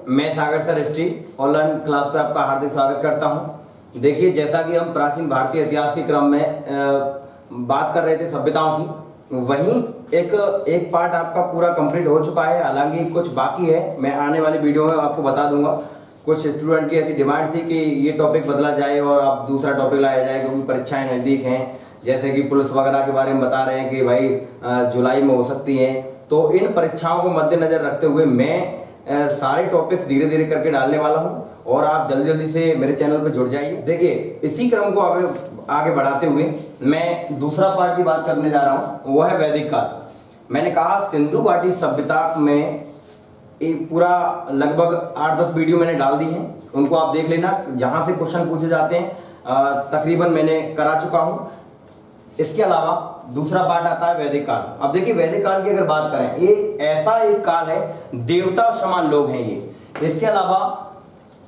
मैं सागर sir history online class पे आपका हार्दिक स्वागत करता हूं। देखिए, जैसा कि हम प्राचीन भारतीय इतिहास के क्रम में बात कर रहे थे सभ्यताओं की, वहीं एक पार्ट आपका पूरा कंप्लीट हो चुका है। हालांकि कुछ बाकी है, मैं आने वाली वीडियो में आपको बता दूंगा। कुछ स्टूडेंट की ऐसी डिमांड थी कि ये टॉपिक बदला जाए और अब दूसरा टॉपिक लाया जाए, क्योंकि परीक्षाएं नज़दीक हैं। जैसे कि पुलिस वगैरह के बारे में बता रहे हैं कि भाई जुलाई में हो सकती है। तो इन परीक्षाओं को मद्देनजर रखते हुए मैं सारे टॉपिक्स धीरे धीरे करके डालने वाला हूं और आप जल्दी जल्दी से मेरे चैनल पर जुड़ जाइए। देखिए, इसी क्रम को आगे बढ़ाते हुए मैं दूसरा पार्ट की बात करने जा रहा हूं, वो है वैदिक काल। मैंने कहा सिंधु घाटी सभ्यता में एक पूरा लगभग 8-10 वीडियो मैंने डाल दी हैं, उनको आप देख लेना। जहां से क्वेश्चन पूछे जाते हैं तकरीबन मैंने करा चुका हूं। इसके अलावा दूसरा पार्ट आता है वैदिक काल। अब देखिए, वैदिक काल की अगर बात करें, ये ऐसा एक काल है, देवता समान लोग हैं ये। इसके अलावा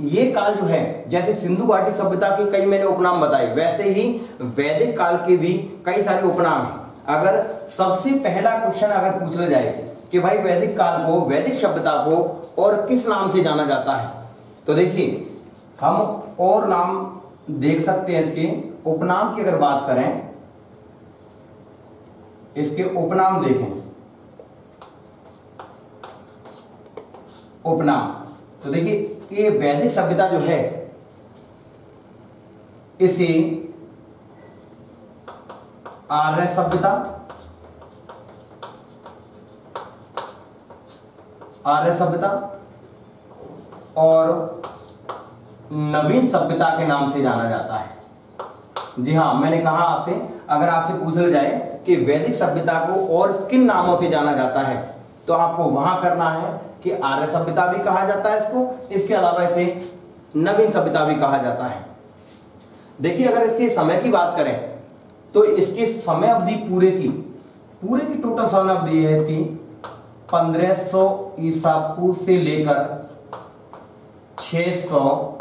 ये काल जो है, जैसे सिंधु घाटी सभ्यता के कई मैंने उपनाम बताए, वैसे ही वैदिक काल के भी कई सारे उपनाम हैं। अगर सबसे पहला क्वेश्चन अगर पूछ लिया जाए कि भाई वैदिक काल को, वैदिक सभ्यता को और किस नाम से जाना जाता है, तो देखिए हम और नाम देख सकते हैं। इसके उपनाम की अगर बात करें, इसके उपनाम देखें, उपनाम तो देखिए, ये वैदिक सभ्यता जो है इसे आर्य सभ्यता, और नवीन सभ्यता के नाम से जाना जाता है। जी हाँ, मैंने कहा आपसे, अगर आपसे पूछ लिया जाए कि वैदिक सभ्यता को और किन नामों से जाना जाता है, तो आपको वहां करना है कि आर्य सभ्यता भी कहा जाता है इसको, इसके अलावा इसे नवीन सभ्यता भी कहा जाता है। देखिए, अगर इसके समय की बात करें तो इसकी समय अवधि पूरे की टोटल समय अवधि है कि 1500 ईसा पूर्व से लेकर 600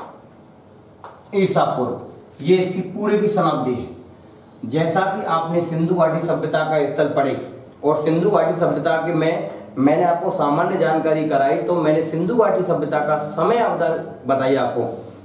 ईसा पूर्व, ये इसकी पूरे की समय अवधि है। जैसा कि आपने सिंधु घाटी सभ्यता का स्थल पढ़े और सिंधु घाटी सभ्यता के मैंने आपको सामान्य जानकारी कराई, तो मैंने सिंधु घाटी सभ्यता का समय अवधि बताई आपको।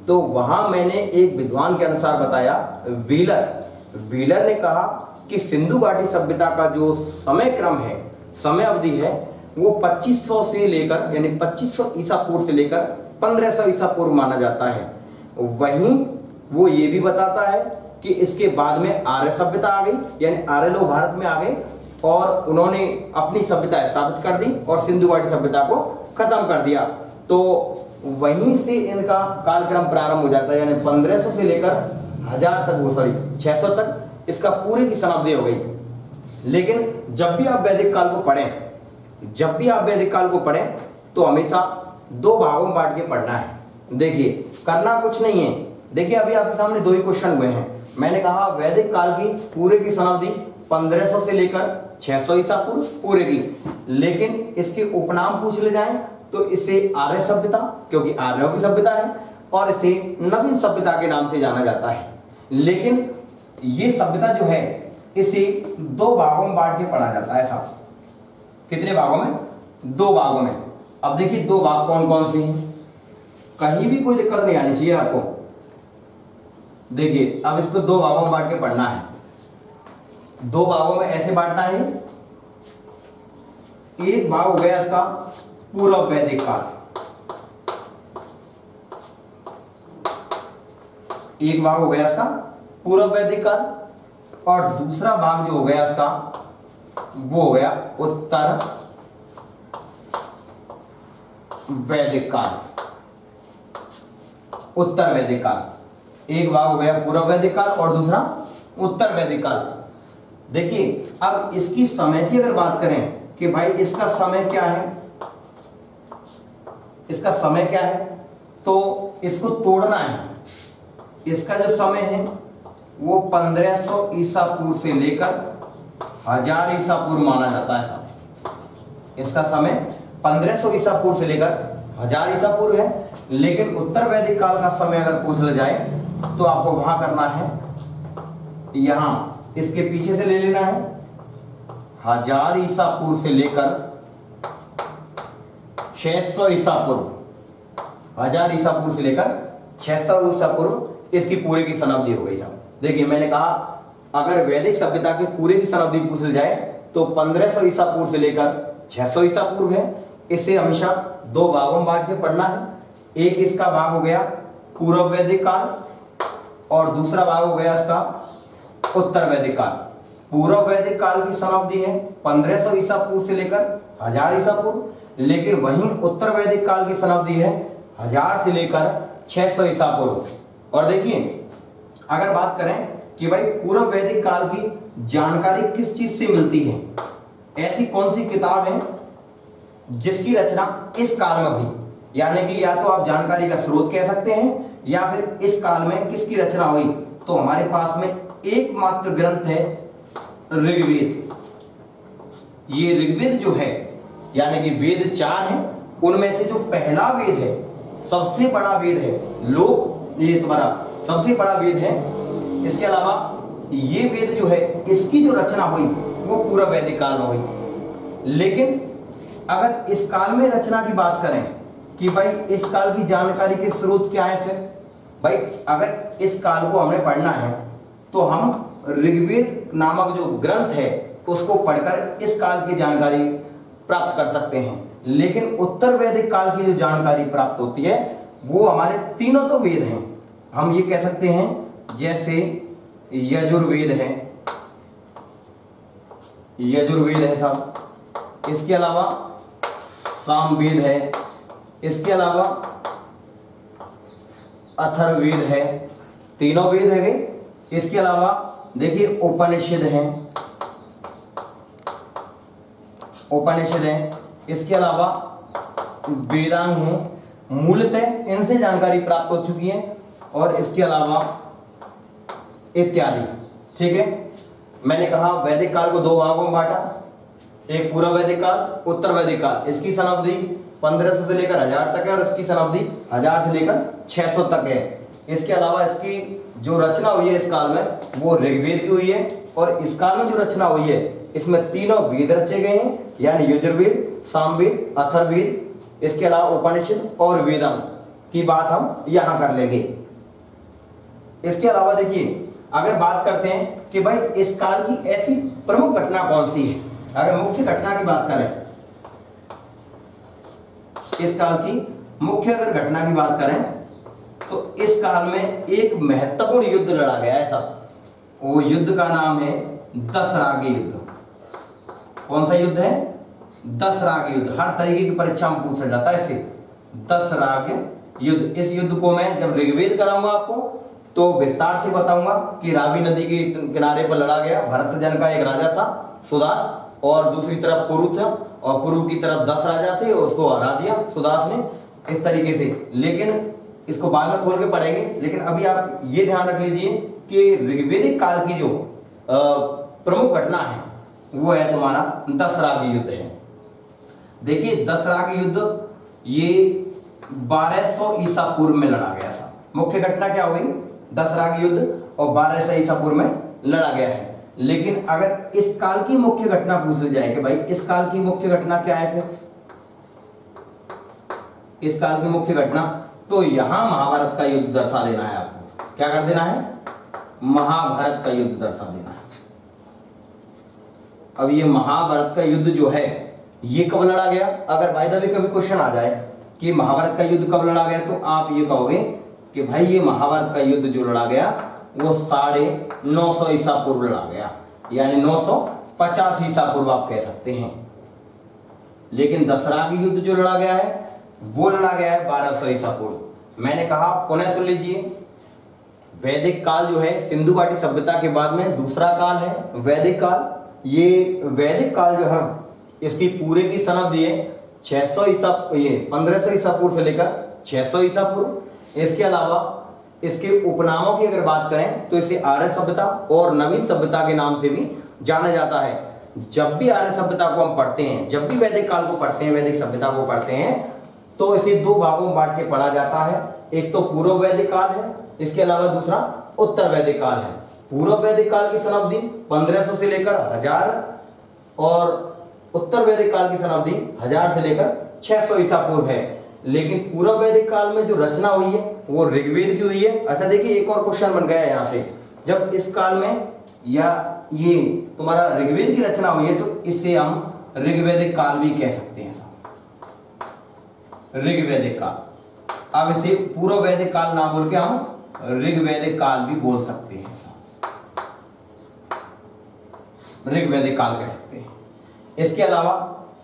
तो वहां मैंने एक विद्वान के अनुसार बताया, व्हीलर ने कहा कि सिंधु घाटी सभ्यता का जो समय क्रम है, समय अवधि है, वो 2500 से लेकर, यानी 2500 ईसा पूर्व से लेकर 1500 ईसा पूर्व माना जाता है। वहीं वो ये भी बताता है कि इसके बाद में आर्य सभ्यता आ गई, यानी आर्य लोग भारत में आ गए और उन्होंने अपनी सभ्यता स्थापित कर दी और सिंधु घाटी सभ्यता को खत्म कर दिया। तो वहीं से इनका कालक्रम प्रारंभ हो जाता है, यानी 1500 से लेकर 1000 तक, 600 तक इसका पूरी की समाप्ति हो गई। लेकिन जब भी आप वैदिक काल को पढ़ें तो हमेशा 2 भागों में बांट के पढ़ना है। देखिए, करना कुछ नहीं है। देखिए, अभी आपके सामने 2 ही क्वेश्चन हुए हैं। मैंने कहा वैदिक काल की पूरे की समाप्ति 1500 से लेकर 600 ईसा पूर्व पूरे की, लेकिन इसके उपनाम पूछ ले जाएं तो इसे आर्य सभ्यता, क्योंकि आर्यों की सभ्यता है, और इसे नवीन सभ्यता के नाम से जाना जाता है। लेकिन ये सभ्यता जो है, इसे 2 भागों में बांट के पढ़ा जाता है साहब। कितने भागों में? 2 भागों में। अब देखिए, 2 भाग कौन कौन से हैं, कहीं भी कोई दिक्कत नहीं आनी चाहिए आपको। देखिए, अब इसको 2 भागों में बांट के पढ़ना है। 2 भागों में ऐसे बांटना है। एक भाग हो गया इसका पूर्व वैदिक काल, एक भाग हो गया इसका पूर्व वैदिक काल, और दूसरा भाग जो हो गया इसका, वो हो गया उत्तर वैदिक काल। उत्तर वैदिक काल, एक भाग हो गया पूर्व वैदिक काल और दूसरा उत्तर वैदिक काल। देखिए, अब इसकी समय की अगर बात करें कि भाई इसका समय क्या है, इसका समय क्या है, तो इसको तोड़ना है। इसका जो समय है वो 1500 ईसा पूर्व से लेकर 1000 ईसा पूर्व माना जाता है साहब। इसका समय 1500 ईसा पूर्व से लेकर 1000 ईसा पूर्व है। लेकिन उत्तर वैदिक काल का समय अगर पूछ लिया जाए तो आपको वहां करना है, यहां इसके पीछे से ले लेना है 1000 ईसा पूर्व से लेकर 600 ईसा पूर्व। 1000 ईसा पूर्व से लेकर 600 ईसा पूर्व इसकी पूरे की शताब्दी हो गई साहब। देखिए मैंने कहा अगर वैदिक सभ्यता के पूरे की शताब्दी पूछ ली जाए तो 1500 ईसा पूर्व से लेकर 600 ईसा पूर्व है। इसे हमेशा दो भागों में बांट के पढ़ना है। एक इसका भाग हो गया पूर्व वैदिक काल और दूसरा भाग हो गया इसका उत्तर वैदिक काल। पूर्व वैदिक काल की शताब्दी है 1500 ईसा पूर्व से लेकर 1000 ईसा पूर्व, लेकिन वहीं उत्तर वैदिक काल की शताब्दी है 1000 से लेकर 600 ईसा पूर्व। और देखिए अगर बात करें कि भाई पूर्व वैदिक काल की जानकारी किस चीज से मिलती है, ऐसी कौन सी किताब है जिसकी रचना इस काल में हुई, यानी कि या तो आप जानकारी का स्रोत कह सकते हैं या फिर इस काल में किसकी रचना हुई, तो हमारे पास में एकमात्र ग्रंथ है ऋग्वेद। ये ऋग्वेद जो है यानी कि वेद 4 हैं, उनमें से जो पहला वेद है, सबसे बड़ा वेद है, ये तुम्हारा सबसे बड़ा वेद है। इसके अलावा ये वेद जो है इसकी जो रचना हुई वो पूरा वैदिक काल में हुई। लेकिन अगर इस काल में रचना की बात करें कि भाई इस काल की जानकारी के स्रोत क्या है, फिर भाई अगर इस काल को हमें पढ़ना है तो हम ऋग्वेद नामक जो ग्रंथ है उसको पढ़कर इस काल की जानकारी प्राप्त कर सकते हैं। लेकिन उत्तर वैदिक काल की जो जानकारी प्राप्त होती है वो हमारे तीनों तो वेद हैं, हम ये कह सकते हैं जैसे यजुर्वेद है, साहब, इसके अलावा सामवेद है, इसके अलावा अथर्ववेद है, तीनों वेद है गए। इसके अलावा देखिए उपनिषद हैं, इसके अलावा वेदांग हैं। मूलतः इनसे जानकारी प्राप्त हो चुकी है और इसके अलावा इत्यादि। ठीक है, मैंने कहा वैदिक काल को दो भागों में बांटा, एक पूर्व वैदिक काल, उत्तर वैदिक काल। इसकी शताब्दी 1500 से लेकर 1000 तक है और इसकी शताब्दी 1000 से लेकर 600 तक है। इसके अलावा इसकी जो रचना हुई है इस काल में वो ऋग्वेद की हुई है और इस काल में जो रचना हुई है इसमें तीनों वेद रचे गए हैं, यानी यजुर्वेद, सामवेद, अथर्ववेद, इसके अलावा उपनिषद और वेदांग की बात हम यहां कर लेंगे। इसके अलावा देखिए अगर बात करते हैं कि भाई इस काल की ऐसी प्रमुख घटना कौन सी है, अगर मुख्य घटना की बात करें, इस काल की मुख्य अगर घटना की बात करें तो इस काल में एक महत्वपूर्ण युद्ध लड़ा गया है साहब। वो युद्ध का नाम है दशराग युद्ध। कौन सा युद्ध है? दशराग युद्ध। हर तरीके की परीक्षा में पूछा जाता है इसे, दशराग युद्ध। इस युद्ध को मैं जब ऋग्वेद कराऊंगा आपको तो विस्तार से बताऊंगा कि रावी नदी के किनारे पर लड़ा गया। भरत जन का एक राजा था सुदास और दूसरी तरफ कुरु था और कुरु की तरफ 10 राजा थे, उसको हरा दिया सुदास ने, इस तरीके से। लेकिन इसको बाद में खोल के पढ़ेंगे, लेकिन अभी आप ये ध्यान रख लीजिए कि ऋग्वेदिक काल की जो प्रमुख घटना है वो है तुम्हारा दशराग युद्ध है। देखिए दशराग युद्ध ये 1200 ईसा पूर्व में लड़ा गया था। मुख्य घटना क्या हुई? दशराग युद्ध, और 1200 ईसा पूर्व में लड़ा गया है। लेकिन अगर इस काल की मुख्य घटना पूछ ली जाए कि भाई इस काल की मुख्य घटना क्या है, फिर इस काल की मुख्य घटना, तो यहां महाभारत का युद्ध दर्शा देना है आपको। क्या कर देना है? महाभारत का युद्ध दर्शा देना है। अब ये महाभारत का युद्ध जो है ये कब लड़ा गया? अगर भाई दबे कभी क्वेश्चन आ जाए कि महाभारत का युद्ध कब लड़ा गया, तो आप ये कहोगे कि भाई ये महाभारत का युद्ध जो लड़ा गया वो 950 ईसा पूर्व लड़ा गया, यानी 950 ईसा पूर्व आप कह सकते हैं। लेकिन दशराग युद्ध जो लड़ा गया है वो लड़ा गया है 1200 ईसा पूर्व। मैंने कहा पुनः सुन लीजिए, वैदिक काल जो है सिंधु घाटी सभ्यता के बाद में दूसरा काल है वैदिक काल। ये वैदिक काल जो है इसकी पूरे की शताब्दी है 1500 ईसा पूर्व से लेकर 600 ईसा पूर्व। इसके अलावा इसके उपनामों की अगर बात करें तो इसे आर्य सभ्यता और नवीन सभ्यता के नाम से भी जाना जाता है। जब भी आर्य सभ्यता को हम पढ़ते हैं, जब भी वैदिक काल को पढ़ते हैं, वैदिक सभ्यता को पढ़ते हैं, तो इसे दो भागों में बांट के पढ़ा जाता है। एक तो पूर्व वैदिक काल है, इसके अलावा दूसरा उत्तर वैदिक काल है। पूर्व वैदिक काल की शताब्दी 1500 से लेकर 1000 और उत्तर वैदिक काल की शताब्दी 1000 से लेकर 600 ईसा पूर्व है। लेकिन पूर्व वैदिक काल में जो रचना हुई है वो ऋग्वेद की हुई है। अच्छा देखिए एक और क्वेश्चन बन गया है यहाँ से, जब इस काल में या ये तुम्हारा ऋग्वेद की रचना हुई है तो इसे हम ऋग्वैदिक काल भी कह सकते हैं साहब, ऋग्वैदिक काल। अब इसे पूर्व वैदिक काल ना बोल के हम ऋग्वैदिक काल भी बोल सकते हैं साहब, ऋग्वैदिक काल कह सकते हैं। इसके अलावा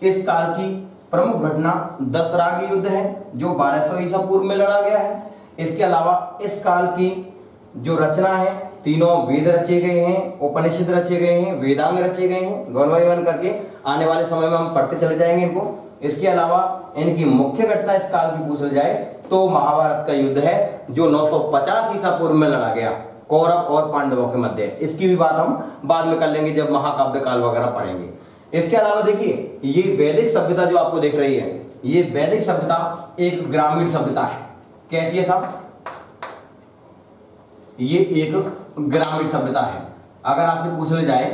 इस काल की प्रमुख घटना दशराग युद्ध है जो 1200 ईसा पूर्व में लड़ा गया है। इसके अलावा इस काल की जो रचना है, तीनों वेद रचे गए हैं, उपनिषद रचे गए हैं, वेदांग रचे गए हैं, वन बाय वन करके आने वाले समय में हम पढ़ते चले जाएंगे इनको। इसके अलावा इनकी मुख्य घटना इस काल की पूछ जाए तो महाभारत का युद्ध है जो 950 ईसा पूर्व में लड़ा गया कौरव और पांडवों के मध्य। इसकी भी बात हम बाद में कर लेंगे जब महाकाव्य काल वगैरह पढ़ेंगे। इसके अलावा देखिए ये वैदिक सभ्यता जो आपको दिख रही है, ये वैदिक सभ्यता एक ग्रामीण सभ्यता है। कैसी है साहब? ये एक ग्रामीण सभ्यता है। अगर आपसे पूछ ले जाए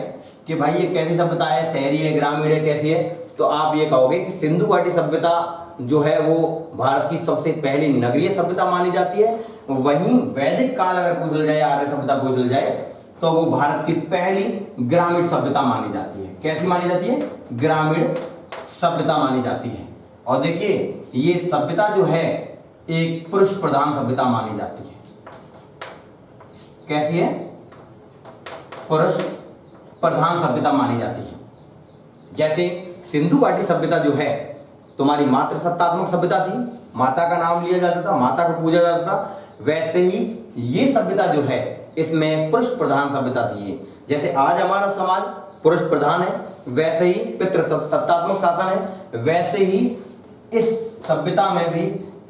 कि भाई ये कैसी सभ्यता है, शहरी है, ग्रामीण है, कैसी है, तो आप ये कहोगे कि सिंधु घाटी सभ्यता जो है वो भारत की सबसे पहली नगरीय सभ्यता मानी जाती है। वहीं वैदिक काल अगर पूछ ले जाए, आर्य सभ्यता पूछ ले जाए, तो वो भारत की पहली ग्रामीण सभ्यता मानी जाती है। कैसी मानी जाती है? ग्रामीण सभ्यता मानी जाती है। और देखिए ये सभ्यता जो है एक पुरुष प्रधान सभ्यता मानी जाती है। कैसी है? पुरुष प्रधान सभ्यता मानी जाती है। जैसे सिंधु घाटी सभ्यता जो है तुम्हारी मातृ सत्तात्मक सभ्यता थी, माता का नाम लिया जाता था, माता को पूजा जाता था, वैसे ही ये सभ्यता जो है इसमें पुरुष प्रधान सभ्यता थी। ये जैसे आज हमारा समाज पुरुष प्रधान है, वैसे ही पितृ सत्तात्मक शासन है, वैसे ही इस सभ्यता में भी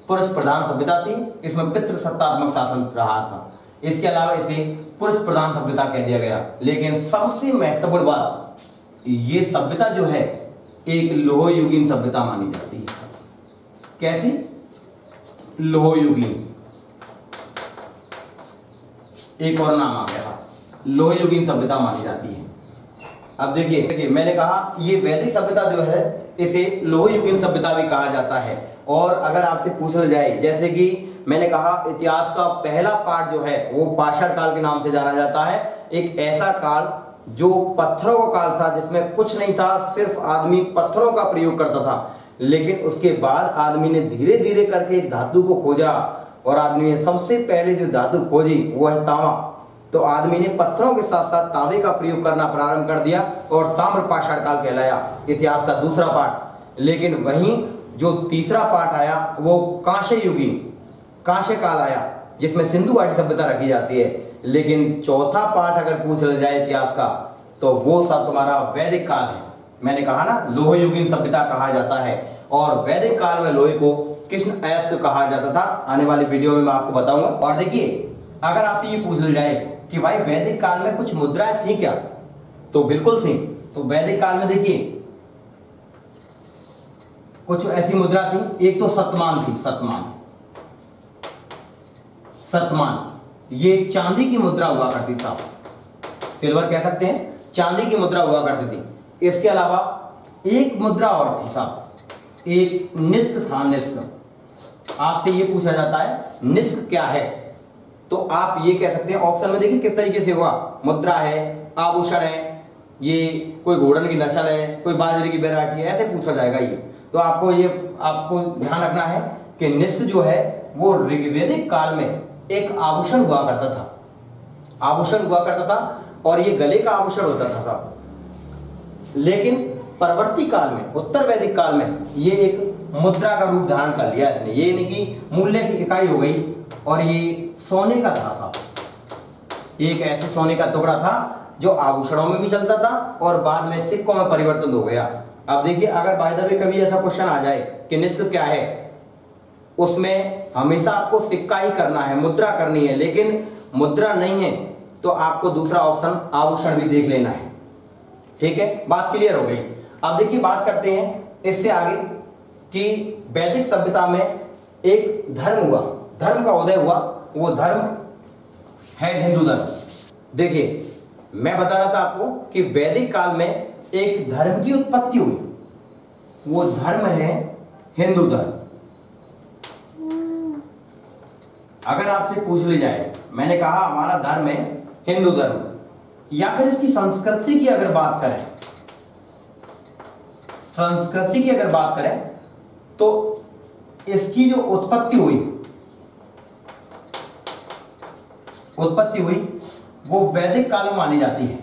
पुरुष प्रधान सभ्यता थी, इसमें पितृ सत्तात्मक शासन रहा था। इसके अलावा इसे पुरुष प्रधान सभ्यता कह दिया गया। लेकिन सबसे महत्वपूर्ण बात, ये सभ्यता जो है एक लोह युगीन सभ्यता मानी जाती है। कैसी? लोह युगीन, एक और नाम आ गया, लोह युगीन सभ्यता मानी जाती है। अब देखिए मैंने कहा ये वैदिक सभ्यता जो है इसे लोह युगीन सभ्यता भी कहा जाता है। और अगर आपसे पूछा जाए, जैसे कि मैंने कहा इतिहास का पहला पार्ट जो है वो पाषाण काल के नाम से जाना जाता है। एक ऐसा काल जो पत्थरों का काल था, जिसमें कुछ नहीं था, सिर्फ आदमी पत्थरों का प्रयोग करता था। लेकिन उसके बाद आदमी ने धीरे धीरे करके एक धातु को खोजा, और आदमी ने सबसे पहले जो धातु खोजी वो है तांबा। तो आदमी ने पत्थरों के साथ साथ तांबे का प्रयोग करना प्रारंभ कर दिया और ताम्र पाषाण काल कहलाया, इतिहास का दूसरा पार्ट। लेकिन वहीं जो तीसरा पार्ट आया वो कांस्य युगीन, कांस्य काल आया, जिसमें सिंधु घाटी सभ्यता रखी जाती है। लेकिन चौथा पार्ट अगर पूछ लिया जाए इतिहास का, तो वो सब तुम्हारा वैदिक काल है। मैंने कहा ना लोह युगीन सभ्यता कहा जाता है, और वैदिक काल में लोहे को कृष्ण अयस्क कहा जाता था। आने वाली वीडियो में मैं आपको बताऊंगा। और देखिए अगर आपसे ये पूछ लिया जाए कि भाई वैदिक काल में कुछ मुद्राएं थी क्या, तो बिल्कुल थी। तो वैदिक काल में देखिए कुछ ऐसी मुद्रा थी। एक तो सतमान थी, सतमान ये चांदी की मुद्रा हुआ करती साहब, सिल्वर कह सकते हैं, चांदी की मुद्रा हुआ करती थी। इसके अलावा एक मुद्रा और थी साहब, एक निष्क था, निष्क। आपसे ये पूछा जाता है निष्क क्या है, तो आप ये कह सकते हैं ऑप्शन में देखिए किस तरीके से हुआ। मुद्रा है, आभूषण है, ये कोई घोड़न की नस्ल है, कोई बाजरे की वैरायटी है, ऐसे पूछा जाएगा ये। तो आपको ध्यान रखना है कि निष्क जो है वो ऋग्वैदिक काल में एक आभूषण हुआ करता था, आभूषण हुआ करता था, और ये गले का आभूषण होता था साहब। लेकिन परवर्ती काल में, उत्तर वैदिक काल में, ये एक मुद्रा का रूप धारण कर लिया इसने। ये यानी कि मूल्य की इकाई हो गई, और ये सोने का था साहब। एक ऐसे सोने का टुकड़ा था जो आभूषणों में भी चलता था और बाद में सिक्कों में परिवर्तन हो गया। अब देखिए अगर बाय द वे कभी ऐसा क्वेश्चन आ जाए कि निष्क क्या है, उसमें हमेशा आपको सिक्का ही करना है, मुद्रा करनी है। लेकिन मुद्रा नहीं है तो आपको दूसरा ऑप्शन आभूषण भी देख लेना है। ठीक है, बात क्लियर हो गई। अब देखिए बात करते हैं इससे आगे कि वैदिक सभ्यता में एक धर्म हुआ, धर्म का उदय हुआ। वो धर्म है हिंदू धर्म। देखिए मैं बता रहा था आपको कि वैदिक काल में एक धर्म की उत्पत्ति हुई, वो धर्म है हिंदू धर्म। अगर आपसे पूछ ली जाए, मैंने कहा हमारा धर्म है हिंदू धर्म, या फिर इसकी संस्कृति की अगर बात करें, संस्कृति की अगर बात करें तो इसकी जो उत्पत्ति हुई वो वैदिक काल में मानी जाती है।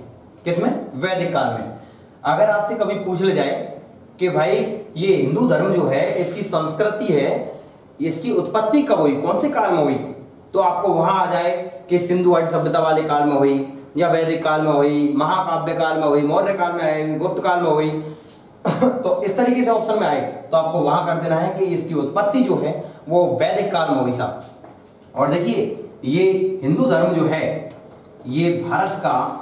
किसमें? वैदिक काल में। अगर आपसे कभी पूछ ले जाए कि भाई ये हिंदू धर्म जो है इसकी संस्कृति है, इसकी उत्पत्ति कब हुई, कौन से काल में हुई, तो आपको वहां आ जाए कि सिंधु घाटी सभ्यता वाले काल में हुई, या वैदिक काल में हुई, महाकाव्य काल में हुई, मौर्य काल में आई, गुप्त काल में हुई। तो इस तरीके से ऑप्शन में आए तो आपको वहां कर देना है कि इसकी उत्पत्ति जो है वो वैदिक काल में हुई साहब। और देखिए ये हिंदू धर्म जो है ये भारत का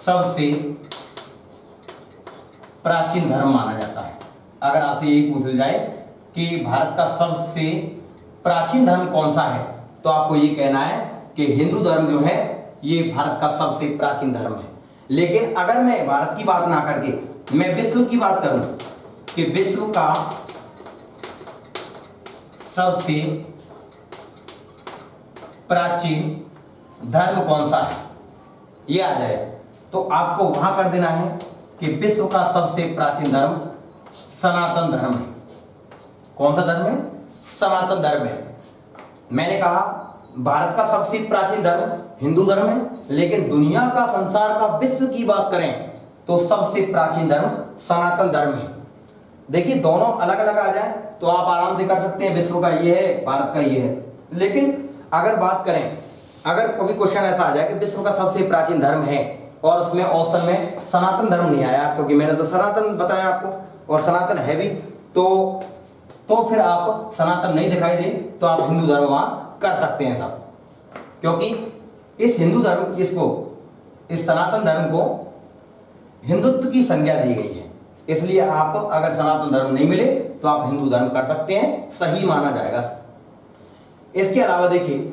सबसे प्राचीन धर्म माना जाता है। अगर आपसे यही पूछ लिया जाए कि भारत का सबसे प्राचीन धर्म कौन सा है, तो आपको ये कहना है कि हिंदू धर्म जो है ये भारत का सबसे प्राचीन धर्म है। लेकिन अगर मैं भारत की बात ना करके मैं विश्व की बात करूं कि विश्व का सबसे प्राचीन धर्म कौन सा है, ये आ जाए तो आपको वहां कर देना है कि विश्व का सबसे प्राचीन धर्म सनातन धर्म है। कौन सा धर्म है? सनातन धर्म है। मैंने कहा भारत का सबसे प्राचीन धर्म हिंदू धर्म है, लेकिन दुनिया का, संसार का, विश्व की बात करें तो सबसे प्राचीन धर्म सनातन धर्म है। देखिए दोनों अलग अलग आ जाए तो आप आराम से कर सकते हैं, विश्व का ये है, भारत का ये है। लेकिन अगर बात करें, अगर कभी क्वेश्चन ऐसा आ जाए कि विश्व का सबसे प्राचीन धर्म है और उसमें ऑप्शन में सनातन धर्म नहीं आया, क्योंकि मैंने तो सनातन बताया आपको और सनातन है भी, तो फिर आप सनातन नहीं दिखाई दे तो आप हिंदू धर्म वहां कर सकते हैं सब, क्योंकि इस हिंदू धर्म इस सनातन धर्म को हिंदुत्व की संज्ञा दी गई है। इसलिए आप अगर सनातन धर्म नहीं मिले तो आप हिंदू धर्म कर सकते हैं, सही माना जाएगा। इसके अलावा देखिए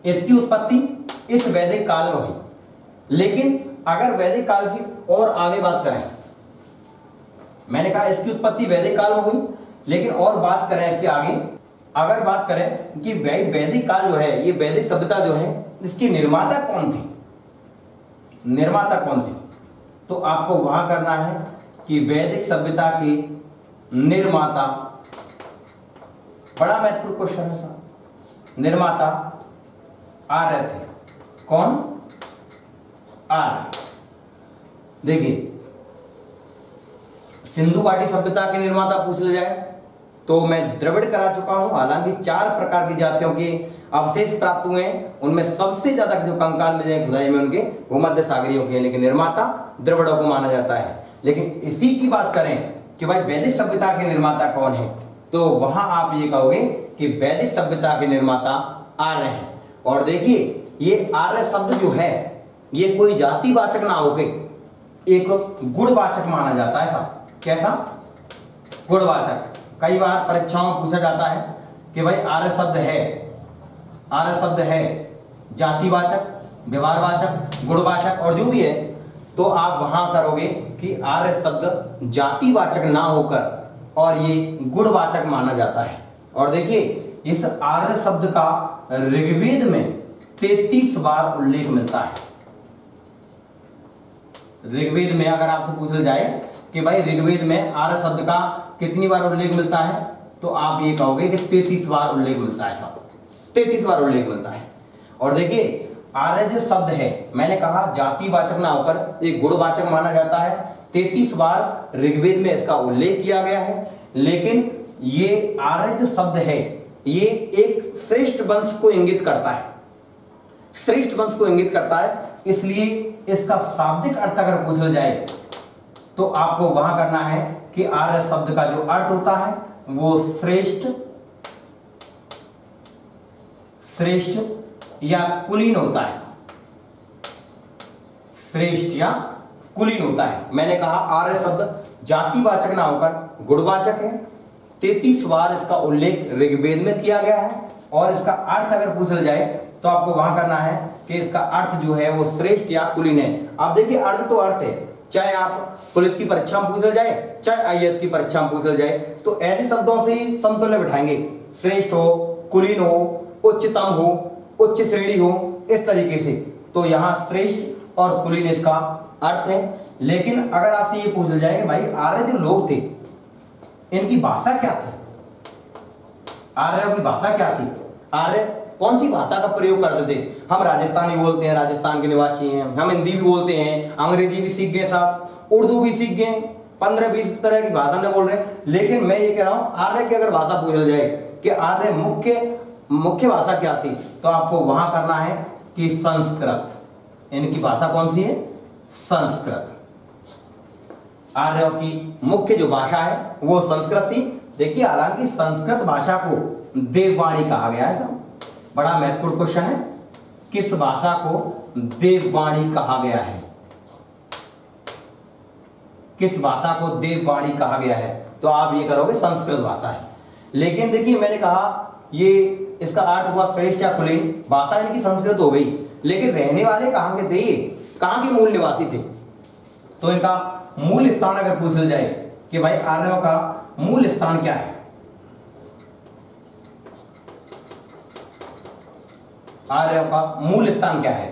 इसकी उत्पत्ति इस वैदिक काल में हुई, लेकिन अगर वैदिक काल की और आगे बात करें, मैंने कहा इसकी उत्पत्ति वैदिक काल में हुई, लेकिन और बात करें इसके आगे, अगर बात करें कि वैदिक काल जो है, ये वैदिक सभ्यता जो है, इसकी निर्माता कौन थी, निर्माता कौन थी, तो आपको वहां करना है कि वैदिक सभ्यता के निर्माता, बड़ा महत्वपूर्ण क्वेश्चन है साहब, निर्माता आर्य थे। कौन? आर्य। देखिए सिंधु घाटी सभ्यता के निर्माता पूछ ले जाए तो मैं द्रविड़ करा चुका हूं, हालांकि 4 प्रकार की जातियों के अवशेष प्राप्त हुए हैं, उनमें सबसे ज्यादा जो कंकाल मिले हैं खुदाई में उनके भूमध्य सागरीयों के, लेकिन निर्माता द्रविड़ों को माना जाता है। लेकिन इसी की बात करें कि भाई वैदिक सभ्यता के निर्माता कौन है, तो वहां आप ये कहोगे कि वैदिक सभ्यता के निर्माता आर्य हैं। और देखिए ये आर्य शब्द जो है ये कोई जातिवाचक ना होके एक गुणवाचक माना जाता है साहब। कैसा? गुणवाचक। कई बार परीक्षाओं में पूछा जाता है कि भाई आर्य शब्द है जातिवाचक, व्यवहारवाचक, गुणवाचक और जो भी है, तो आप वहां करोगे कि आर्य शब्द जातिवाचक ना होकर और ये गुणवाचक माना जाता है। और देखिए इस आर्य शब्द का ऋग्वेद में 33 बार उल्लेख मिलता है। ऋग्वेद में अगर आपसे पूछ जाए कि भाई ऋग्वेद में आर्य शब्द का कितनी बार उल्लेख मिलता है, तो आप ये कहोगे कि 33 बार उल्लेख मिलता है साहब, 33 बार उल्लेख मिलता है। और देखिए आर्य जो शब्द है, मैंने कहा जातिवाचक ना होकर एक गुणवाचक माना जाता है। 33 बार ऋग्वेद में इसका उल्लेख किया गया है। लेकिन ये आर्य जो शब्द है ये एक श्रेष्ठ वंश को इंगित करता है, श्रेष्ठ वंश को इंगित करता है। इसलिए इसका शाब्दिक अर्थ अगर पूछा जाए तो आपको वहां करना है कि आर्य शब्द का जो अर्थ होता है वो श्रेष्ठ या कुलीन होता है, श्रेष्ठ या कुलीन होता है। मैंने कहा आर्य शब्द जातिवाचक ना होकर गुणवाचक है। 33 बार इसका उल्लेख ऋग्वेद में किया गया है। और इसका अर्थ अगर पूछा जाए तो आपको वहां करना है कि इसका अर्थ जो है वो श्रेष्ठ या कुलीन है। आप देखिए अर्थ तो अर्थ है, चाहे आप पुलिस की परीक्षा में पूछ जाए, चाहे आईएएस की परीक्षा में पूछ जाए, तो ऐसे शब्दों से ही समतुल्य बिठाएंगे। श्रेष्ठ हो, कुलीन हो, उच्चतम हो, उच्च श्रेणी हो, इस तरीके से। तो यहाँ श्रेष्ठ और कुलीन इसका अर्थ है। लेकिन अगर आपसे ये पूछ जाए कि भाई आर्य जो लोग थे इनकी भाषा क्या थी, आर्यों की भाषा क्या थी, आर्य कौन सी भाषा का प्रयोग करते थे? हम राजस्थानी बोलते हैं, राजस्थान के निवासी हैं, हम हिंदी भी बोलते हैं, अंग्रेजी भी सीख गए साहब, उर्दू भी सीख गए, 15-20 तरह की भाषा में बोल रहे हैं। लेकिन मैं ये कह रहा हूं आर्य की अगर भाषा पूछ जाए कि आर्य मुख्य भाषा क्या थी, तो आपको वहां करना है कि संस्कृत। इनकी भाषा कौन सी है? संस्कृत। आर्यों की मुख्य जो भाषा है वो संस्कृत थी। देखिए हालांकि संस्कृत भाषा को देववाणी कहा गया है साहब, बड़ा महत्वपूर्ण क्वेश्चन है, किस भाषा को देववाणी कहा गया है? किस भाषा को देववाणी कहा गया है? तो आप ये करोगे संस्कृत भाषा है। लेकिन देखिए मैंने कहा ये इसका अर्थ हुआ श्रेष्ठ या कुलीन, भाषा इनकी संस्कृत हो गई, लेकिन रहने वाले कहां के थे? ये कहां के मूल निवासी थे? तो इनका मूल स्थान अगर पूछ जाए कि भाई आर्यों का मूल स्थान क्या है, आर्यों का मूल स्थान क्या है,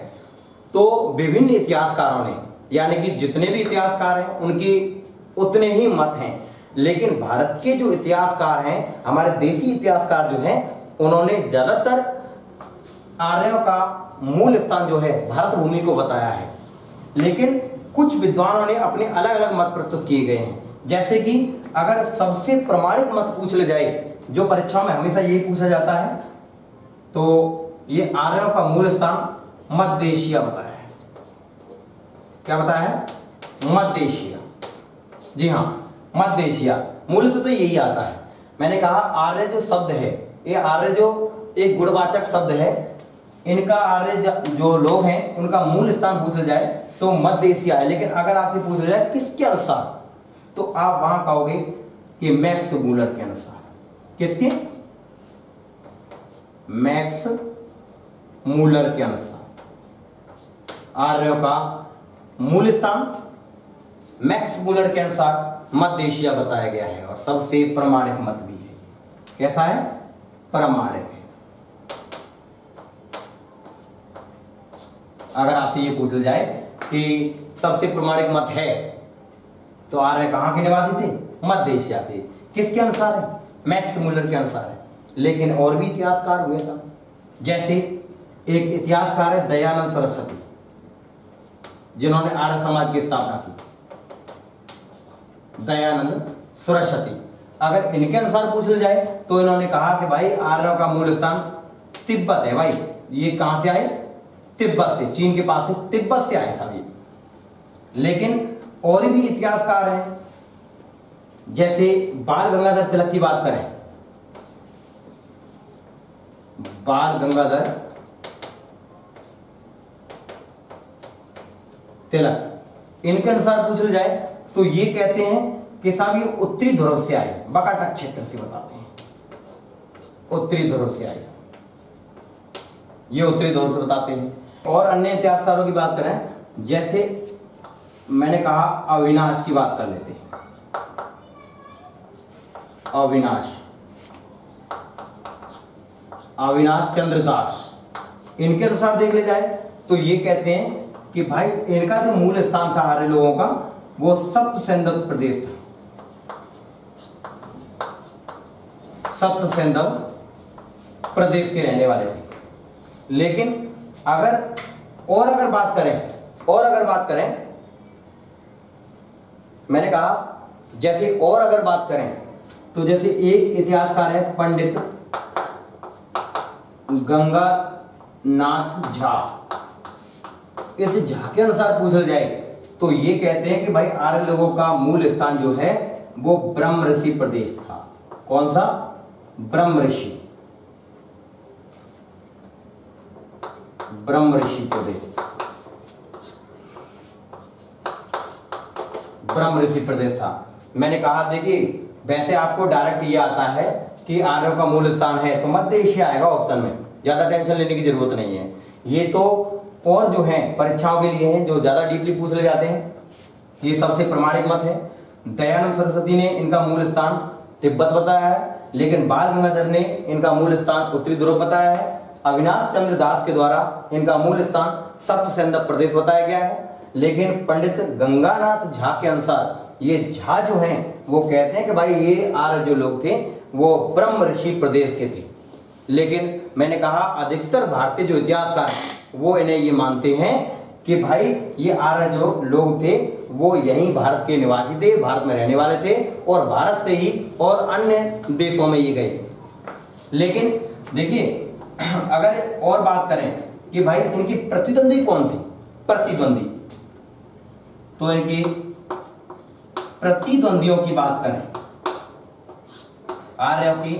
तो विभिन्न इतिहासकारों ने, यानी कि जितने भी इतिहासकार हैं उनके उतने ही मत हैं। लेकिन भारत के जो इतिहासकार हैं, हमारे देसी इतिहासकार जो हैं, उन्होंने ज्यादातर आर्यों का मूल स्थान जो है भारत भूमि को बताया है। लेकिन कुछ विद्वानों ने अपने अलग अलग मत प्रस्तुत किए गए हैं। जैसे कि अगर सबसे प्रमाणित मत पूछ ले जाए, जो परीक्षाओं में हमेशा यही पूछा जाता है, तो ये आर्यों का मूल स्थान मध्य एशिया बताया है। क्या बताया है? मध्य एशिया। जी हाँ, मध्य एशिया। मूलतः तो यही आता है। मैंने कहा आर्य जो शब्द है, ये आर्य जो एक गुणवाचक शब्द है, इनका आर्य जो लोग हैं उनका मूल स्थान पूछ जाए तो मध्य एशिया है। लेकिन अगर आपसे पूछ जाए किसके अनुसार, तो आप वहां कहोगे कि मैक्स मूलर के अनुसार। किसके? मैक्स मूलर के अनुसार आर्यों का मूल स्थान मैक्स मूलर के अनुसार मध्य एशिया बताया गया है, और सबसे प्रमाणिक मत भी है। कैसा है? प्रमाणिक है। अगर आपसे ये पूछ जाए कि सबसे प्रमाणिक मत है, तो आर्य कहां के निवासी थे? मध्य एशिया थे। किसके अनुसार है? मैक्स मूलर के अनुसार है। लेकिन और भी इतिहासकार हुए साहब, जैसे एक इतिहासकार है दयानंद सरस्वती, जिन्होंने आर्य समाज की स्थापना की। दयानंद सरस्वती, अगर इनके अनुसार पूछ जाए तो इन्होंने कहा कि भाई आर्यों का मूल स्थान तिब्बत है। भाई ये कहां से आए? तिब्बत से, चीन के पास से तिब्बत से आए सभी। लेकिन और भी इतिहासकार हैं, जैसे बाल गंगाधर तिलक की बात करें, बाल गंगाधर तिलक, इनके अनुसार पूछ जाए तो ये कहते हैं कि साहब ये उत्तरी ध्रुव से आए, बकाटक क्षेत्र से बताते हैं, उत्तरी ध्रुव से आए, ये उत्तरी ध्रुव से बताते हैं। और अन्य इतिहासकारों की बात करें, जैसे मैंने कहा अविनाश की बात कर लेते हैं। अविनाश चंद्र दास, इनके अनुसार देख ले जाए तो ये कहते हैं कि भाई इनका जो मूल स्थान था आर्य लोगों का, वो सप्त सैंधव प्रदेश था। सप्त सैंधव प्रदेश के रहने वाले थे। लेकिन अगर बात करें मैंने कहा जैसे और अगर बात करें तो जैसे एक इतिहासकार है पंडित गंगानाथ झा, इस झा के अनुसार पूछा जाए तो ये कहते हैं कि भाई आर्य लोगों का मूल स्थान जो है वो ब्रह्म ऋषि प्रदेश था। कौन सा? ब्रह्म ऋषि प्रदेश, ब्रह्म ऋषि प्रदेश था। मैंने कहा देखिए वैसे आपको डायरेक्ट ये आता है कि आर्यों का मूल स्थान है तो मध्य एशिया आएगा ऑप्शन में, ज्यादा टेंशन लेने की जरूरत नहीं है। ये तो और जो है परीक्षाओं के लिए हैं, जो ज्यादा डीपली पूछ ले जाते हैं, ये सबसे प्रमाणिक मत है। दयानंद सरस्वती ने इनका मूल स्थान तिब्बत बताया है, लेकिन बाल गंगाधर ने इनका मूल स्थान उत्तरी ध्रुव बताया है। अविनाश चंद्र दास के द्वारा इनका मूल स्थान सप्त सैंधव प्रदेश बताया गया है, लेकिन पंडित गंगानाथ झा के अनुसार ये झा जो हैं वो कहते हैं कि भाई ये आर्य जो लोग थे वो ब्रह्म ऋषि प्रदेश के थे। लेकिन मैंने कहा अधिकतर भारतीय जो इतिहासकार वो इन्हें ये मानते हैं कि भाई ये आर्य जो लोग थे वो यहीं भारत के निवासी थे, भारत में रहने वाले थे और भारत से ही और अन्य देशों में ये गए। लेकिन देखिए अगर और बात करें कि भाई इनकी प्रतिद्वंदी कौन थी, प्रतिद्वंदी, तो इनकी प्रतिद्वंदियों की बात करें, आर्यों की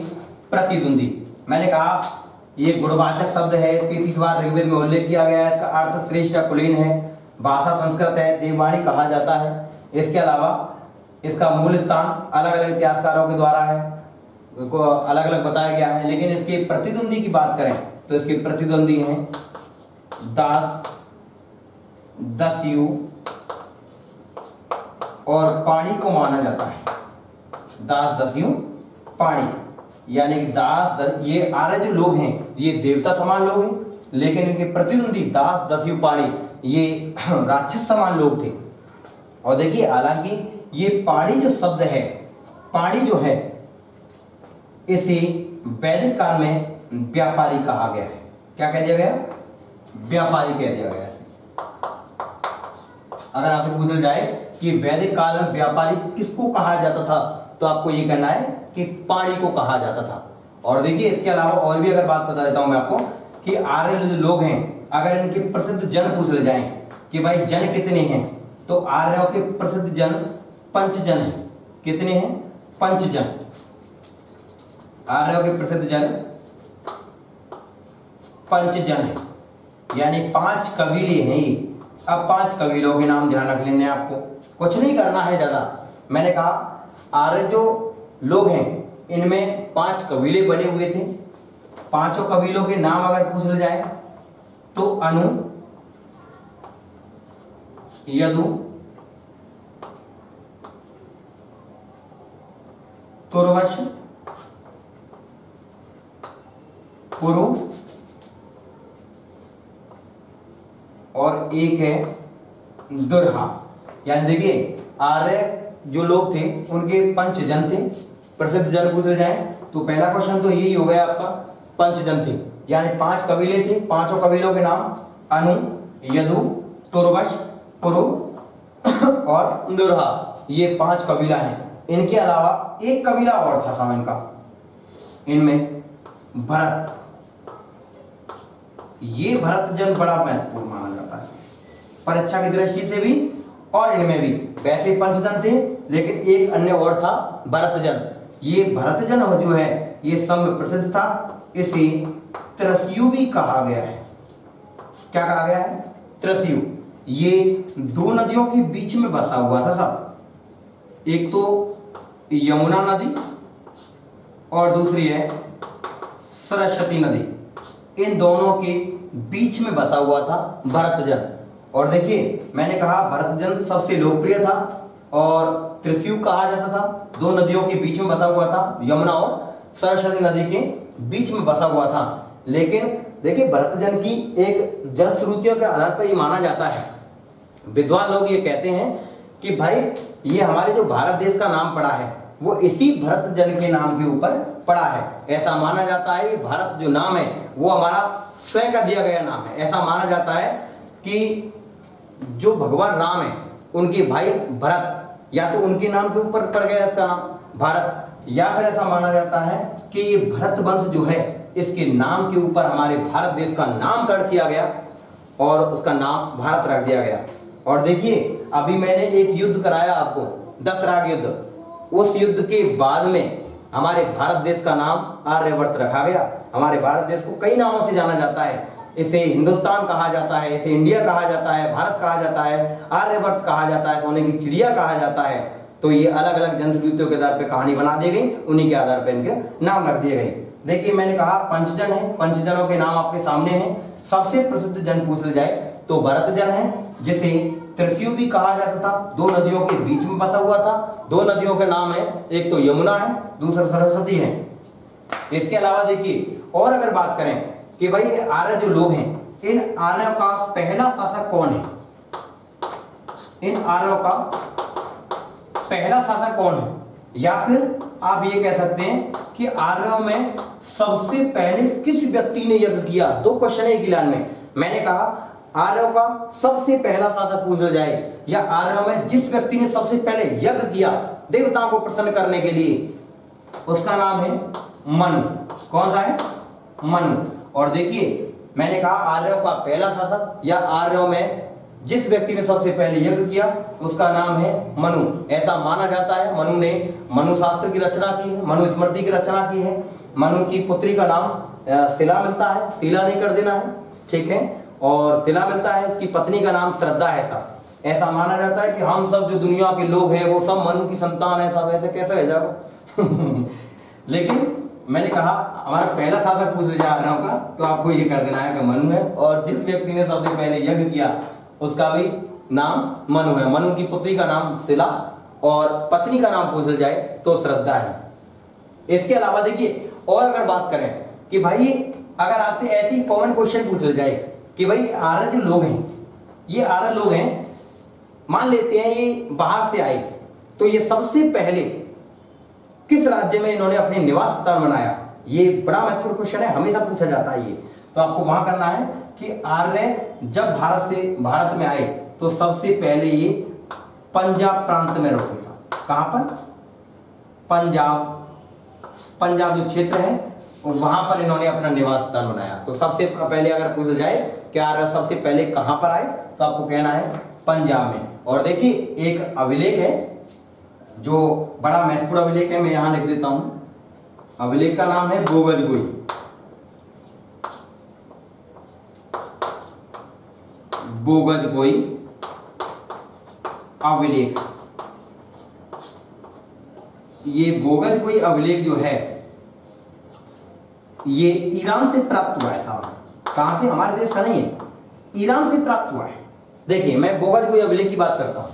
प्रतिद्वंदी, मैंने कहा ये गुणवाचक शब्द है, 33 बार ऋग्वेद में उल्लेख किया गया है। इसका अर्थ श्रेष्ठ या कुलीन है, भाषा संस्कृत है, देववाणी कहा जाता है। इसके अलावा इसका मूल स्थान अलग अलग इतिहासकारों के द्वारा है, को अलग अलग बताया गया है। लेकिन इसके प्रतिद्वंदी की बात करें तो इसके प्रतिद्वंदी हैं दास, दस्यु और पाणी को माना जाता है। दास, दस्यु, पाणी, यानी कि ये आर्य जो लोग हैं ये देवता समान लोग हैं, लेकिन इनके प्रतिद्वंदी दास, दस्यु, पाणी ये राक्षस समान लोग थे। और देखिए हालांकि ये पाणी जो शब्द है, पाणी जो है इसे वैदिक काल में व्यापारी कहा गया है। क्या कह दिया गया? व्यापारी कह दिया गया है। अगर आपसे पूछा जाए कि वैदिक काल में व्यापारी किसको कहा जाता था तो आपको ये कहना है कि पाणी को कहा जाता था। और देखिए इसके अलावा और भी अगर बात बता देता हूं मैं आपको कि आर्य जो लोग हैं अगर इनके प्रसिद्ध जन पूछ ले जाएं कि भाई जन कितने हैं तो आर्यों के प्रसिद्ध जन पंचजन हैं। कितने हैं? पंचजन। आर्यों के प्रसिद्ध जन पंचजन है, यानी 5 कबीले हैं ये। अब 5 कबीलों के नाम ध्यान रख लेने आपको, कुछ नहीं करना है ज्यादा। मैंने कहा आर्य जो लोग हैं इनमें 5 कबीले बने हुए थे। 5 कबीलों के नाम अगर पूछ ले जाए तो अनु, यदु, तुर्वश, पुरु और एक है दुर्हा। यानी देखिए आर्य जो लोग थे उनके पंचजन थे। प्रसिद्ध जन पूछ जाए तो पहला क्वेश्चन तो यही हो गया आपका, पंचजन थे, यानी 5 कबीले थे। 5 कबीलों के नाम अनु, यदु, तुर्वश, पुरु और दुर्हा, ये 5 कबीला हैं। इनके अलावा एक कबीला और था सामने का, इनमें भरत। ये भरत जन बड़ा महत्वपूर्ण माना जाता है परीक्षा की दृष्टि से भी और इनमें भी। वैसे 5 जन थे लेकिन एक अन्य और था भरत जन। ये भरत जन जो है ये सब में प्रसिद्ध था। इसे त्रस्यु भी कहा गया है। क्या कहा गया है? त्रस्यु। ये 2 नदियों के बीच में बसा हुआ था सब, एक तो यमुना नदी और दूसरी है सरस्वती नदी। इन दोनों के बीच में बसा हुआ था भरतजन। और देखिए मैंने कहा भरतजन सबसे लोकप्रिय था और त्रिशूल कहा जाता था। 2 नदियों के बीच में बसा हुआ था, यमुना और सरस्वती नदी के बीच में बसा हुआ था। लेकिन देखिए भरतजन की एक जनश्रुतियों के आधार पर ये माना जाता है, विद्वान लोग ये कहते हैं कि भाई ये हमारे जो भारत देश का नाम पड़ा है वो इसी भरतजन के नाम के ऊपर पड़ा है। ऐसा माना जाता है कि भारत जो नाम है वो हमारा स्वयं का दिया गया नाम है। ऐसा माना जाता है कि जो भगवान राम है उनके भाई भरत, या तो उनके नाम के ऊपर पड़ गया इसका नाम भारत, या फिर ऐसा माना जाता है कि ये भरत वंश जो है इसके नाम के ऊपर हमारे भारत देश का नामकरण किया गया और उसका नाम भारत रख दिया गया। और देखिए अभी मैंने एक युद्ध कराया आपको, दशराग युद्ध। उस युद्ध के बाद में हमारे भारत देश का नाम आर्यवर्त रखा गया। हमारे भारत देश को कई नामों से जाना जाता है। इसे हिंदुस्तान कहा जाता है, इसे इंडिया कहा जाता है, भारत कहा जाता है, आर्यवर्त कहा जाता है, सोने की चिड़िया कहा जाता है। तो ये अलग अलग जनश्रुतियों के आधार पर कहानी बना दी गई, उन्हीं के आधार पर इनके नाम रख दिए गए। देखिए मैंने कहा पंचजन है, पंचजनों के नाम आपके सामने हैं। सबसे प्रसिद्ध जन पूछ जाए तो भरत जन है, जिसे त्रिशूल भी कहा जाता था, दो नदियों के बीच में बसा हुआ था। दो नदियों के नाम है, एक तो यमुना है, दूसरा सरस्वती है। इसके अलावा देखिए, और अगर बात करें कि भाई आर्य जो लोग हैं, इन आर्यों का पहला शासक कौन है, इन आर्यों का पहला शासक कौन है, या फिर आप ये कह सकते हैं कि आर्यों में सबसे पहले किस व्यक्ति ने यज्ञ किया। दो क्वेश्चन है एक लाइन में। मैंने कहा आर्यों का सबसे पहला शासक पूछा जाए, या आर्यों में जिस व्यक्ति ने सबसे पहले यज्ञ किया देवताओं को प्रसन्न करने के लिए, उसका नाम है मनु। कौन सा है? मनु। और देखिए मैंने कहा आर्यों का पहला शासक या आर्यों में जिस व्यक्ति ने सबसे पहले यज्ञ किया उसका नाम है मनु। ऐसा माना जाता है। मनु ने मनु शास्त्र की रचना की है, मनु स्मृति की रचना की है। मनु की पुत्री का नाम शिला मिलता है, शिला नहीं कर देना है, ठीक है। और शिला मिलता है, इसकी पत्नी का नाम श्रद्धा है। ऐसा माना जाता है कि हम सब जो दुनिया के लोग हैं वो सब मनु की संतान है। सब ऐसे कैसे है जाओ लेकिन मैंने कहा हमारा पहला शासक पूछ लिया आर्यों का, तो आपको ये कर देना है कि मनु है। और जिस व्यक्ति ने सबसे पहले यज्ञ किया उसका भी नाम मनु है। मनु की पुत्री का नाम शिला और पत्नी का नाम पूछ जाए तो श्रद्धा है। इसके अलावा देखिए, और अगर बात करें कि भाई अगर आपसे ऐसी कॉमन क्वेश्चन पूछ जाए कि भाई आर्य जो लोग हैं, ये आर्य लोग हैं, मान लेते हैं ये बाहर से आए, तो ये सबसे पहले किस राज्य में इन्होंने अपने निवास स्थान बनाया? ये बड़ा महत्वपूर्ण क्वेश्चन है, हमेशा पूछा जाता है ये। तो आपको वहां करना है कि आर्य जब भारत में आए तो सबसे पहले ये पंजाब प्रांत में रुके। कहां पर? पंजाब जो क्षेत्र है वहां पर इन्होंने अपना निवास स्थान बनाया। तो सबसे पहले अगर पूछा जाए कि आर्य सबसे पहले कहां पर आए, तो आपको कहना है पंजाब में। और देखिए एक अभिलेख है जो बड़ा महत्वपूर्ण अभिलेख है, मैं यहां लिख देता हूं। अभिलेख का नाम है बोगजगोई। बोगजगोई अभिलेख। ये बोगजगोई अभिलेख जो है ये ईरान से प्राप्त हुआ है साहब। कहां से? हमारे देश का नहीं है, ईरान से प्राप्त हुआ है। देखिए मैं बोगजगोई अभिलेख की बात करता हूं।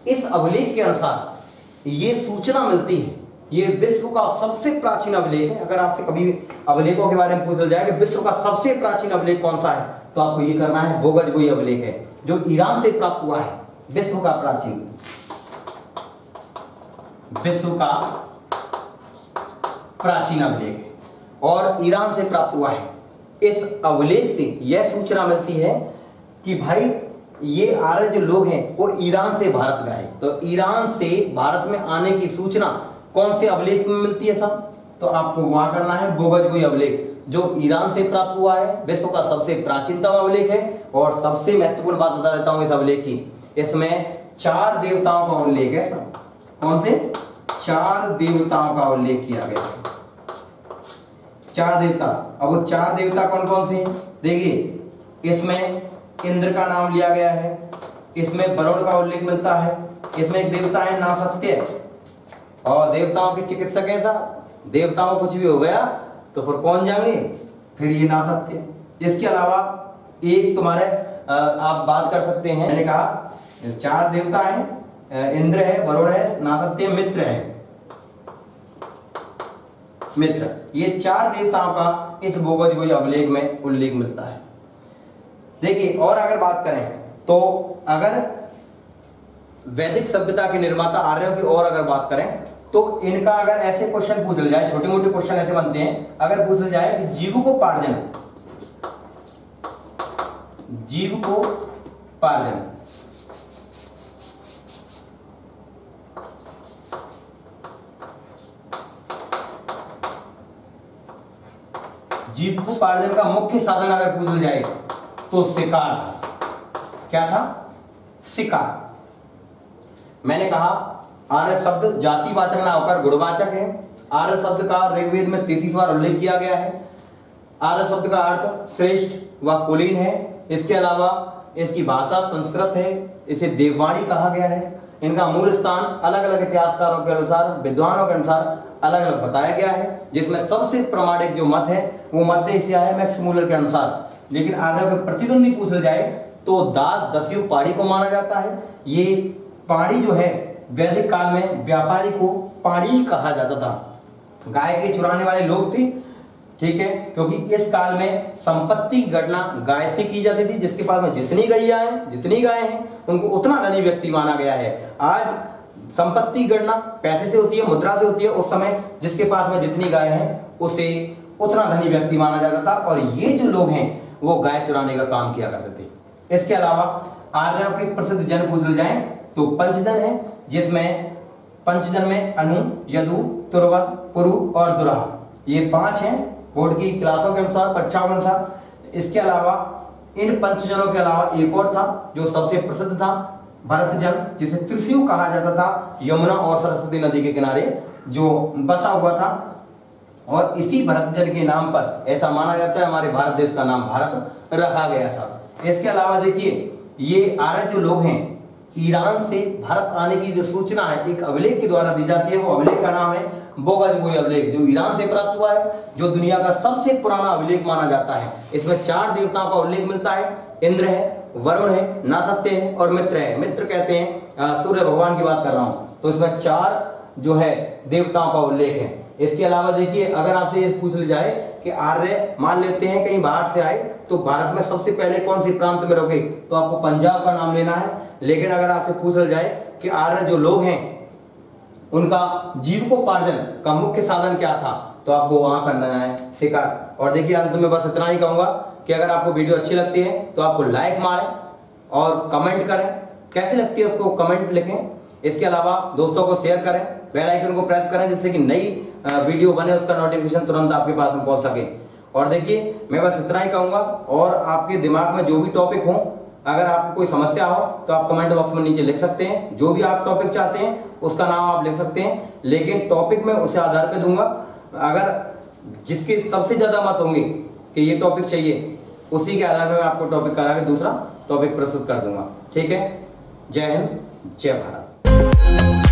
इस अभिलेख के अनुसार ये सूचना मिलती है, ये विश्व का सबसे प्राचीन अभिलेख है। अगर आपसे कभी अभिलेखों के बारे में पूछा जाए कि विश्व का सबसे प्राचीन अभिलेख कौन सा है, तो आपको ये करना है बोगजगोई अभिलेख है, जो ईरान से प्राप्त हुआ है। विश्व का प्राचीन अभिलेख है और ईरान से प्राप्त हुआ है। इस अभिलेख से यह सूचना मिलती है कि भाई ये आर्य जो लोग हैं वो ईरान से भारत में आए। तो ईरान से भारत में आने की सूचना कौन से अभिलेख में मिलती है साहब? तो आपको वहां करना है बोगजगोई अभिलेख, जो ईरान से प्राप्त हुआ है, विश्व का सबसे प्राचीनतम अभिलेख है। और सबसे महत्वपूर्ण बात बता देता हूं इस अभिलेख की, इसमें 4 देवताओं का उल्लेख है साहब। कौन से? 4 देवताओं का उल्लेख किया गया है। 4 देवता। अब वो 4 देवता कौन कौन से हैं? देखिए इसमें इंद्र का नाम लिया गया है, इसमें वरुण का उल्लेख मिलता है, इसमें एक देवता है नासत्य, और देवताओं के चिकित्सक है साहब। देवताओं को कुछ भी हो गया तो फिर कौन जाएंगे? फिर ये नासत्य। इसके अलावा एक तुम्हारे आप बात कर सकते हैं, मैंने कहा 4 देवता हैं, इंद्र है, वरुण है, नासत्य, मित्र है। मित्र, ये 4 देवताओं का इस बोगजगोई अभिलेख में उल्लेख मिलता है। देखिए और अगर बात करें तो अगर वैदिक सभ्यता के निर्माता आर्यों की और अगर बात करें तो इनका अगर ऐसे क्वेश्चन पूछ जाए, छोटे मोटे क्वेश्चन ऐसे बनते हैं, अगर पूछ जाए कि जीविकोपार्जन जीविकोपार्जन का मुख्य साधन अगर पूछ जाए तो शिकार था। क्या था? शिकार। मैंने कहा आर्य शब्द जातिवाचक ना होकर गुणवाचक है। आर्य शब्द का ऋग्वेद में 33 बार उल्लेख किया गया है। आर्य शब्द का अर्थ श्रेष्ठ व कुलीन है। इसके अलावा इसकी भाषा संस्कृत है, इसे देववाणी कहा गया है। इनका मूल स्थान अलग अलग इतिहासकारों के अनुसार, विद्वानों के अनुसार अलग अलग बताया गया है, जिसमें सबसे प्रामाणिक जो मत है वो मध्य एशिया है मैक्स मूलर के अनुसार। लेकिन आर्यों के प्रतिद्वंदी पूछ जाए तो दास दस्यु पाड़ी को माना जाता है। ये पाड़ी जो है वैदिक काल में व्यापारी को पाड़ी कहा जाता था। गाय के चुराने वाले लोग थे, ठीक है, क्योंकि इस काल में संपत्ति की गणना गाय से की जाती थी। जिसके पास में जितनी गैया हैं, जितनी गाय हैं, उनको उतना धनी व्यक्ति माना गया है। आज संपत्ति गणना पैसे से होती है, मुद्रा से होती है। उस समय जिसके पास में जितनी गाय हैं उसे उतना धनी व्यक्ति माना जाता था। और ये जो लोग हैं वो गाय चुराने का काम किया करते थे। इसके अलावा आर्यों के प्रसिद्ध जन पूछ जाए तो पंचजन है, जिसमें पंचजन में अनु, यदु, तुर्वस, पुरु और दुराह, ये 5 हैं बोर्ड की क्लासों के अनुसार, परीक्षाओं के अनुसार। इसके अलावा इन पंचजनों के अलावा एक और था जो सबसे प्रसिद्ध था, भरतजन, जिसे त्रिशूल कहा जाता था। यमुना और सरस्वती नदी के किनारे जो बसा हुआ था, और इसी भरतजन के नाम पर ऐसा माना जाता है हमारे भारत देश का नाम भारत रखा गया था। इसके अलावा देखिए, ये आर्य जो लोग हैं, ईरान से भारत आने की जो सूचना है एक अभिलेख के द्वारा दी जाती है। वो अभिलेख का नाम है बोगजबोई अभिलेख, जो ईरान से प्राप्त हुआ है, जो दुनिया का सबसे पुराना अभिलेख माना जाता है। इसमें 4 देवताओं का उल्लेख मिलता है। इंद्र है, वरुण है, नासत्य है और मित्र है। मित्र कहते हैं सूर्य भगवान की बात कर रहा हूं। तो इसमें 4 जो है देवताओं का उल्लेख है। इसके अलावा देखिए, अगर आपसे ये पूछ लिया जाए कि आर्य मान लेते हैं कहीं बाहर से आए, तो भारत में सबसे पहले कौन सी प्रांत में रुके, तो आपको पंजाब का नाम लेना है। लेकिन अगर आपसे पूछ लिया जाए कि आर्य जो लोग हैं उनका जीविकोपार्जन का मुख्य साधन क्या था, तो आपको वहां करना है शिकार। और देखिए, अंत में बस इतना ही कहूंगा कि अगर आपको वीडियो अच्छी लगती है तो आपको लाइक मारें और कमेंट करें, कैसी लगती है उसको कमेंट लिखें। इसके अलावा दोस्तों को शेयर करें, बेल आइकन को प्रेस करें, जिससे कि नई वीडियो बने उसका नोटिफिकेशन तुरंत आपके पास में पहुंच सके। और देखिए, मैं बस इतना ही कहूंगा, और आपके दिमाग में जो भी टॉपिक हो, अगर आपको कोई समस्या हो तो आप कमेंट बॉक्स में नीचे लिख सकते हैं। जो भी आप टॉपिक चाहते हैं उसका नाम आप लिख सकते हैं, लेकिन टॉपिक मैं उसे आधार पे दूंगा। अगर जिसके सबसे ज्यादा मत होंगे कि ये टॉपिक चाहिए, उसी के आधार पे मैं आपको टॉपिक करा के दूसरा टॉपिक प्रस्तुत कर दूंगा। ठीक है, जय हिंद, जय भारत।